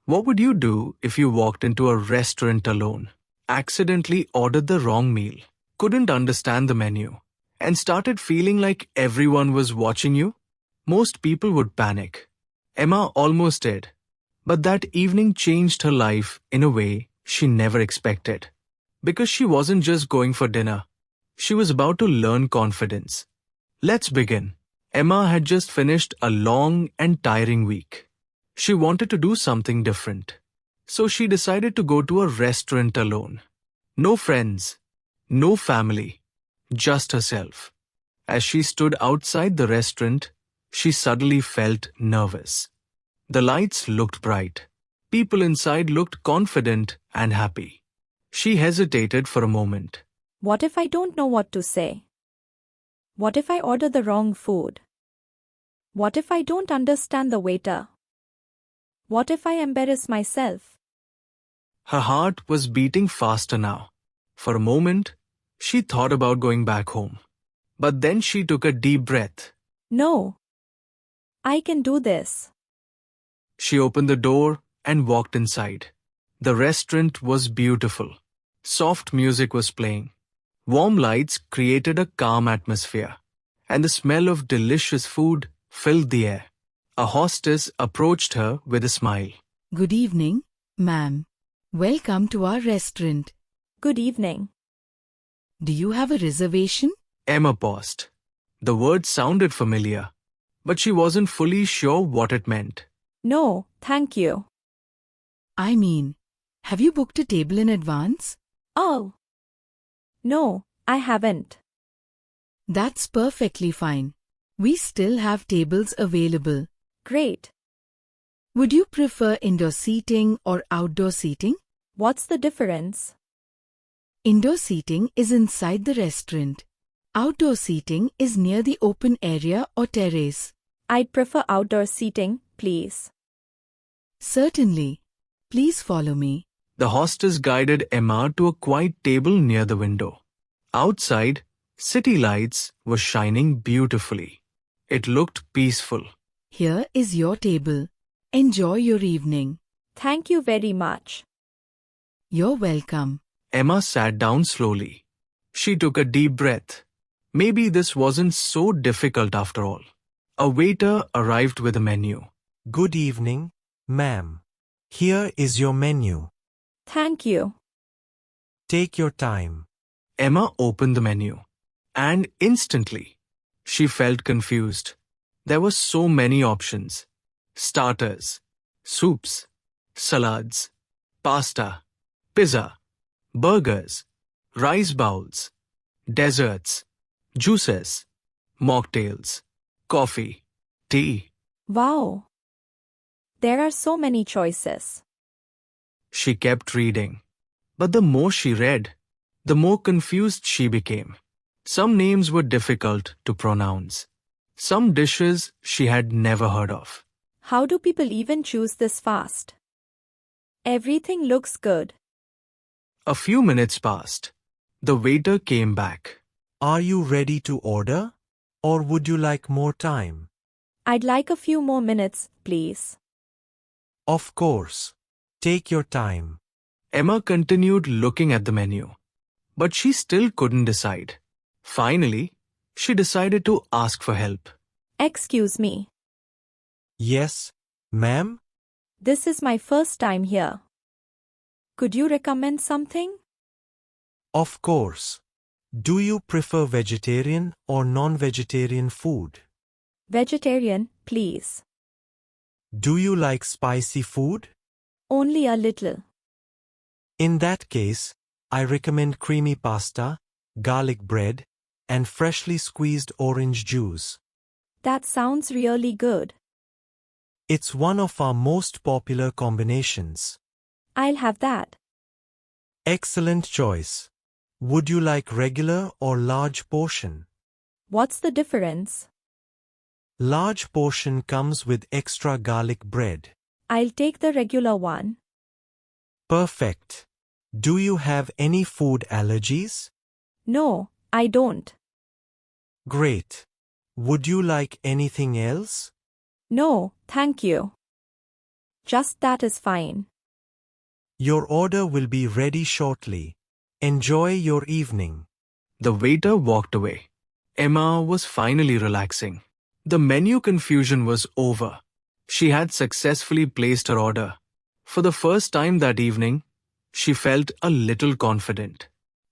What would you do if you walked into a restaurant alone, accidentally ordered the wrong meal, couldn't understand the menu, and started feeling like everyone was watching you? Most people would panic. Emma almost did. But that evening changed her life in a way she never expected. Because she wasn't just going for dinner, she was about to learn confidence. Let's begin. Emma had just finished a long and tiring week. She wanted to do something different. So she decided to go to a restaurant alone. No friends, no family, just herself. As she stood outside the restaurant, she suddenly felt nervous. The lights looked bright. People inside looked confident and happy. She hesitated for a moment. What if I don't know what to say? What if I order the wrong food? What if I don't understand the waiter? What if I embarrass myself? Her heart was beating faster now. For a moment, she thought about going back home. But then she took a deep breath. No. I can do this. She opened the door and walked inside. The restaurant was beautiful. Soft music was playing. Warm lights created a calm atmosphere, and the smell of delicious food filled the air. A hostess approached her with a smile. Good evening, ma'am. Welcome to our restaurant. Good evening. Do you have a reservation? Emma paused. The word sounded familiar, but she wasn't fully sure what it meant. No, thank you. I mean, have you booked a table in advance? Oh. No, I haven't. That's perfectly fine. We still have tables available. Great. Would you prefer indoor seating or outdoor seating? What's the difference? Indoor seating is inside the restaurant. Outdoor seating is near the open area or terrace. I'd prefer outdoor seating, please. Certainly. Please follow me. The hostess guided Emma to a quiet table near the window. Outside, city lights were shining beautifully. It looked peaceful. Here is your table. Enjoy your evening. Thank you very much. You're welcome. Emma sat down slowly. She took a deep breath. Maybe this wasn't so difficult after all. A waiter arrived with a menu. Good evening, ma'am. Here is your menu. Thank you. Take your time. Emma opened the menu. And instantly, she felt confused. There were so many options. Starters, soups, salads, pasta, pizza, burgers, rice bowls, desserts, juices, mocktails, coffee, tea. Wow. There are so many choices. She kept reading. But the more she read, the more confused she became. Some names were difficult to pronounce. Some dishes she had never heard of. How do people even choose this fast? Everything looks good. A few minutes passed. The waiter came back. Are you ready to order? Or would you like more time? I'd like a few more minutes, please. Of course. Take your time. Emma continued looking at the menu. But she still couldn't decide. Finally, she decided to ask for help. Excuse me. Yes, ma'am? This is my first time here. Could you recommend something? Of course. Do you prefer vegetarian or non-vegetarian food? Vegetarian, please. Do you like spicy food? Only a little. In that case, I recommend creamy pasta, garlic bread, and freshly squeezed orange juice. That sounds really good. It's one of our most popular combinations. I'll have that. Excellent choice. Would you like regular or large portion? What's the difference? Large portion comes with extra garlic bread. I'll take the regular one. Perfect. Do you have any food allergies? No, I don't. Great. Would you like anything else? No, thank you. Just that is fine. Your order will be ready shortly. Enjoy your evening. The waiter walked away. Emma was finally relaxing. The menu confusion was over. She had successfully placed her order. For the first time that evening, she felt a little confident.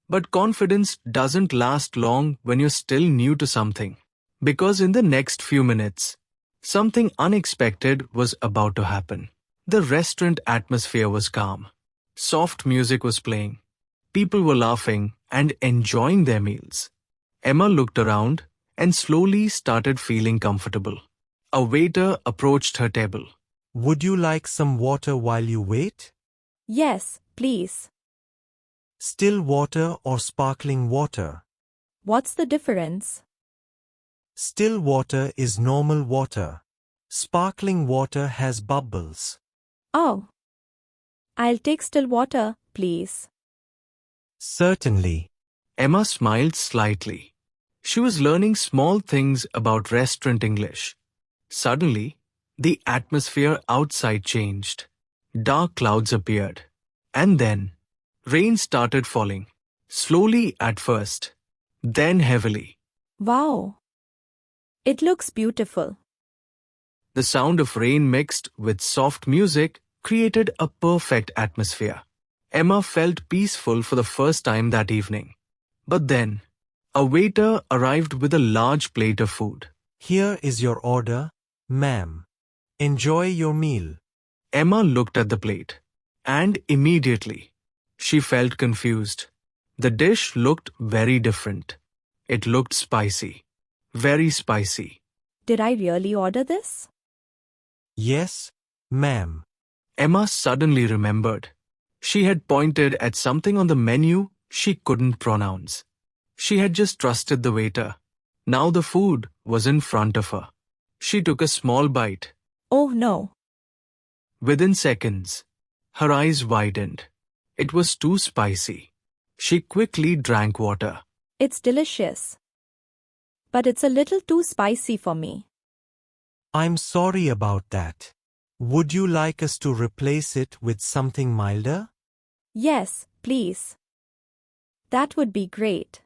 But confidence doesn't last long when you're still new to something. Because in the next few minutes, something unexpected was about to happen. The restaurant atmosphere was calm. Soft music was playing. People were laughing and enjoying their meals. Emma looked around and slowly started feeling comfortable. A waiter approached her table. Would you like some water while you wait? Yes, please. Still water or sparkling water? What's the difference? Still water is normal water. Sparkling water has bubbles. Oh. I'll take still water, please. Certainly. Emma smiled slightly. She was learning small things about restaurant English. Suddenly, the atmosphere outside changed. Dark clouds appeared. And then, rain started falling. Slowly at first, then heavily. Wow. It looks beautiful. The sound of rain mixed with soft music created a perfect atmosphere. Emma felt peaceful for the first time that evening. But then, a waiter arrived with a large plate of food. Here is your order, ma'am. Enjoy your meal. Emma looked at the plate, and immediately, she felt confused. The dish looked very different. It looked spicy. Very spicy. Did I really order this? Yes, ma'am. Emma suddenly remembered. She had pointed at something on the menu she couldn't pronounce. She had just trusted the waiter. Now the food was in front of her. She took a small bite. Oh no. Within seconds, her eyes widened. It was too spicy. She quickly drank water. It's delicious. But it's a little too spicy for me. I'm sorry about that. Would you like us to replace it with something milder? Yes, please. That would be great.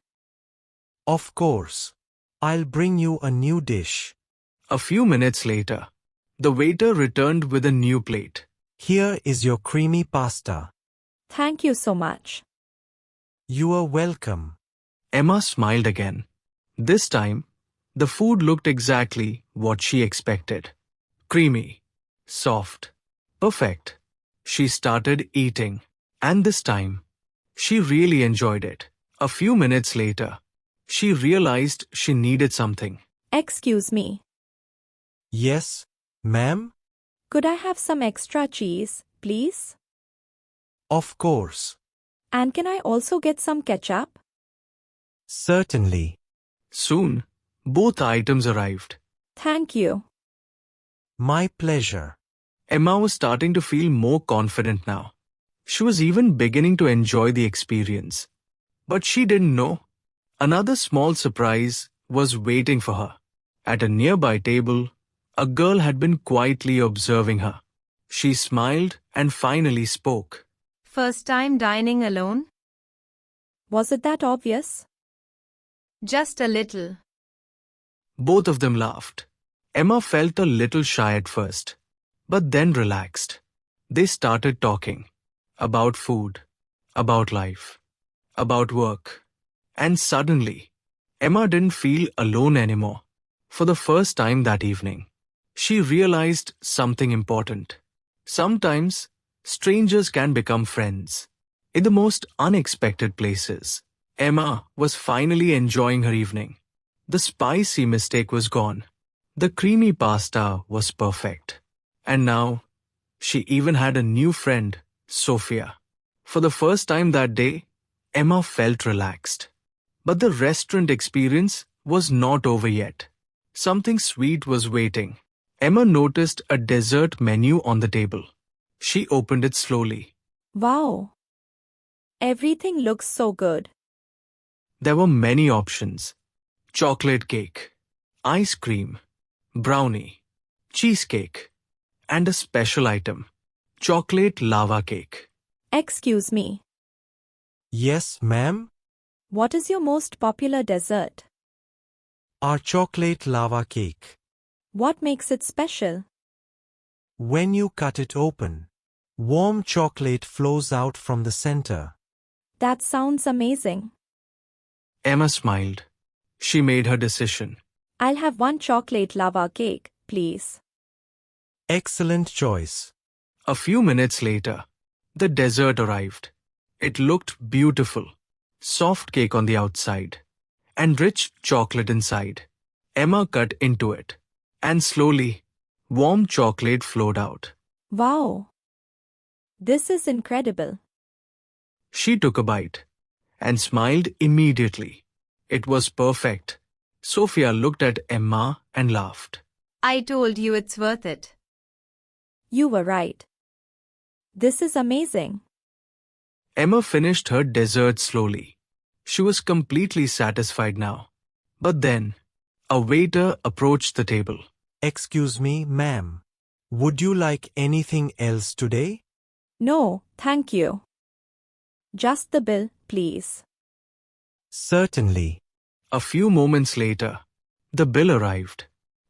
Of course. I'll bring you a new dish. A few minutes later, the waiter returned with a new plate. Here is your creamy pasta. Thank you so much. You are welcome. Emma smiled again. This time, the food looked exactly what she expected. Creamy, soft, perfect. She started eating, and this time, she really enjoyed it. A few minutes later, she realized she needed something. Excuse me. Yes, ma'am? Could I have some extra cheese, please? Of course. And can I also get some ketchup? Certainly. Soon, both items arrived. Thank you. My pleasure. Emma was starting to feel more confident now. She was even beginning to enjoy the experience. But she didn't know. Another small surprise was waiting for her. At a nearby table, a girl had been quietly observing her. She smiled and finally spoke. First time dining alone? Was it that obvious? Just a little. Both of them laughed. Emma felt a little shy at first, but then relaxed. They started talking about food, about life, about work. And suddenly, Emma didn't feel alone anymore. For the first time that evening, she realized something important. Sometimes, strangers can become friends. In the most unexpected places, Emma was finally enjoying her evening. The spicy mistake was gone. The creamy pasta was perfect. And now, she even had a new friend, Sophia. For the first time that day, Emma felt relaxed. But the restaurant experience was not over yet. Something sweet was waiting. Emma noticed a dessert menu on the table. She opened it slowly. Wow. Everything looks so good. There were many options. Chocolate cake, ice cream, brownie, cheesecake, and a special item, chocolate lava cake. Excuse me. Yes, ma'am? What is your most popular dessert? Our chocolate lava cake. What makes it special? When you cut it open, warm chocolate flows out from the center. That sounds amazing. Emma smiled. She made her decision. I'll have one chocolate lava cake, please. Excellent choice. A few minutes later, the dessert arrived. It looked beautiful. Soft cake on the outside and rich chocolate inside. Emma cut into it, and slowly, warm chocolate flowed out. Wow. This is incredible. She took a bite and smiled immediately. It was perfect. Sophia looked at Emma and laughed. I told you it's worth it. You were right. This is amazing. Emma finished her dessert slowly. She was completely satisfied now. But then, a waiter approached the table. Excuse me, ma'am. Would you like anything else today? No, thank you. Just the bill, please. Certainly. A few moments later, the bill arrived.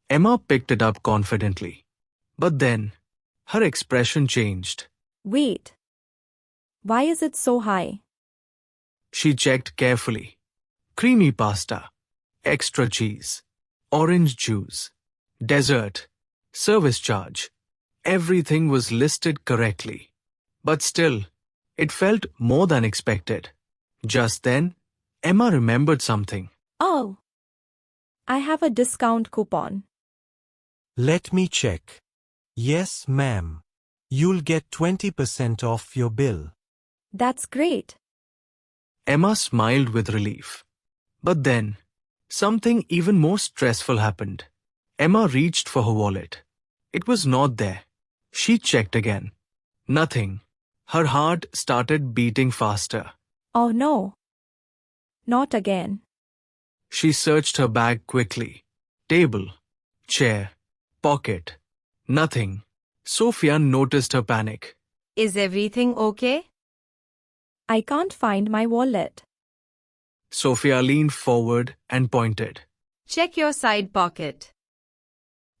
Emma picked it up confidently. But then, her expression changed. Wait. Why is it so high? She checked carefully. Creamy pasta, extra cheese, orange juice, dessert, service charge. Everything was listed correctly. But still, it felt more than expected. Just then, Emma remembered something. Oh. I have a discount coupon. Let me check. Yes, ma'am. You'll get 20% off your bill. That's great. Emma smiled with relief. But then, something even more stressful happened. Emma reached for her wallet. It was not there. She checked again. Nothing. Her heart started beating faster. Oh no. Not again. She searched her bag quickly. Table, chair, pocket. Nothing. Sophia noticed her panic. Is everything okay? I can't find my wallet. Sophia leaned forward and pointed. Check your side pocket.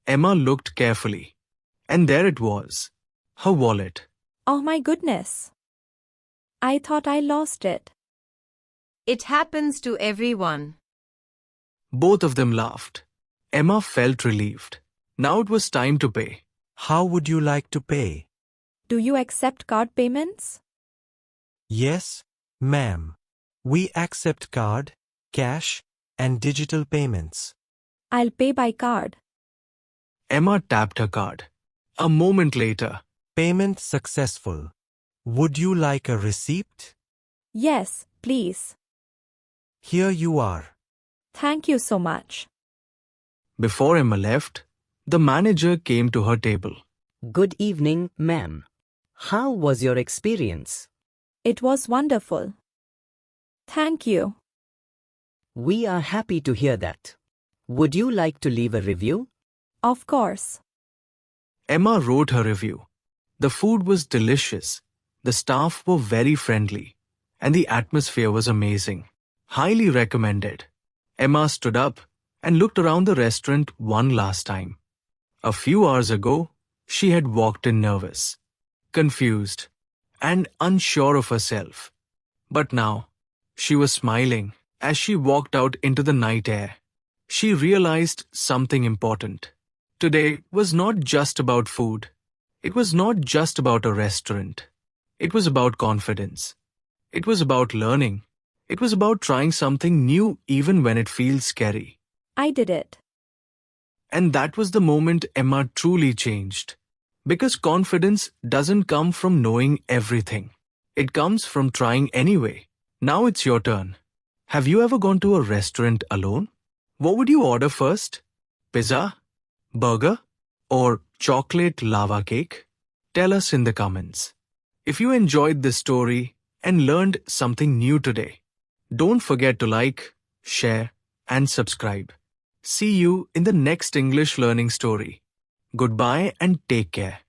Emma looked carefully. And there it was. Her wallet. Oh my goodness. I thought I lost it. It happens to everyone. Both of them laughed. Emma felt relieved. Now it was time to pay. How would you like to pay? Do you accept card payments? Yes, ma'am. We accept card, cash, and digital payments. I'll pay by card. Emma tapped her card. A moment later, Payment successful. Would you like a receipt? Yes, please. Here you are. Thank you so much. before Emma left, the manager came to her table. Good evening, ma'am. How was your experience? It was wonderful. Thank you. We are happy to hear that. Would you like to leave a review? Of course. Emma wrote her review. The food was delicious, the staff were very friendly, and the atmosphere was amazing. Highly recommended. Emma stood up and looked around the restaurant one last time. A few hours ago, she had walked in nervous, confused, and unsure of herself. But now, she was smiling as she walked out into the night air. She realized something important. Today was not just about food. It was not just about a restaurant. It was about confidence. It was about learning. It was about trying something new even when it feels scary. I did it. And that was the moment Emma truly changed. Because confidence doesn't come from knowing everything. It comes from trying anyway. Now it's your turn. Have you ever gone to a restaurant alone? What would you order first? Pizza? Burger? Or chocolate lava cake? Tell us in the comments. If you enjoyed this story and learned something new today, don't forget to like, share, and subscribe. See you in the next English learning story. Goodbye and take care.